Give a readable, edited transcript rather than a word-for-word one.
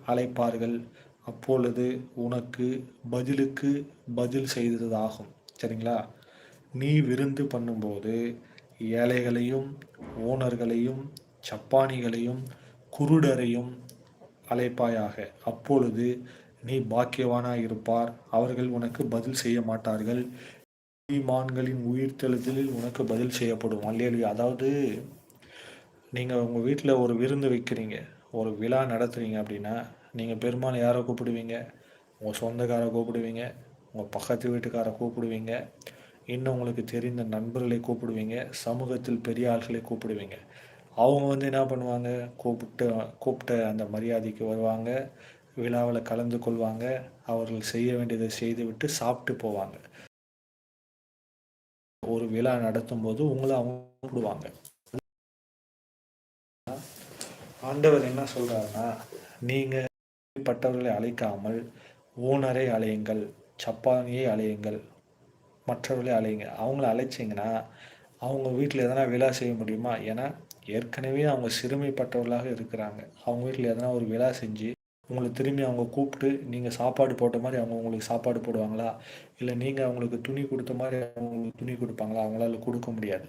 அழைப்பார்கள். அப்பொழுது உனக்கு பதிலுக்கு பதில் செய்ததாகும். சரிங்களா? நீ விருந்து பண்ணும்போது ஏழைகளையும், ஓனர்களையும், சப்பாணிகளையும், குருடரையும் அழைப்பாயாக. அப்பொழுது நீ பாக்கியவானாய் இருப்பார். அவர்கள் உனக்கு பதில் செய்ய மாட்டார்கள். நீதிமான்களின் உயிர்த்தெழுதலில் உனக்கு பதில் செய்யப்படும். அல்லேலூயா! அதாவது நீங்க உங்க வீட்ல ஒரு விருந்து வைக்கிறீங்க. ஒரு விழா நடத்துறீங்க அப்படின்னா, நீங்க பெரும்பாலும் யார கூப்பிடுவீங்க? உங்க சொந்தக்கார கூப்பிடுவீங்க. உங்க பக்கத்து வீட்டுக்கார கூப்பிடுவீங்க. இன்னும் உங்களுக்கு தெரிந்த நண்பர்களை கூப்பிடுவீங்க. சமூகத்தில் பெரிய ஆள்களை கூப்பிடுவீங்க. அவங்க என்ன பண்ணுவாங்க? கூப்பிட்ட அந்த மரியாதைக்கு வருவாங்க. விழாவுல கலந்து கொள்வாங்க. அவர்கள் செய்ய வேண்டியதை செய்துவிட்டு சாப்பிட்டு போவாங்க. ஒரு விழா நடத்தும்போது உங்கள அவங்க கூப்பிடுவாங்க. ஆண்டவர் என்ன சொல்றாருன்னா, நீங்க பட்டவர்களை அழைக்காமல் ஓனரை அழையுங்கள், சப்பானியை அழையுங்கள், மற்றவர்களை அழையுங்க. அவங்கள அழைச்சீங்கன்னா, அவங்க வீட்ல எதனா விழா செய்ய முடியுமா? ஏன்னா, ஏற்கனவே அவங்க சிறுமைப்பட்டவர்களாக இருக்கிறாங்க. அவங்க வீட்ல எதனா ஒரு விழா செஞ்சு, உங்கள திரும்பி அவங்க கூப்பிட்டு, நீங்க சாப்பாடு போட்ட மாரி அவங்க உங்களுக்கு சாப்பாடு போடுவாங்களா? இல்ல நீங்க அவங்களுக்கு துணி குடுத்த மாரி அவங்க உங்களுக்கு துணி குடுப்பாங்களா? அவங்களால குடுக்க முடியாது.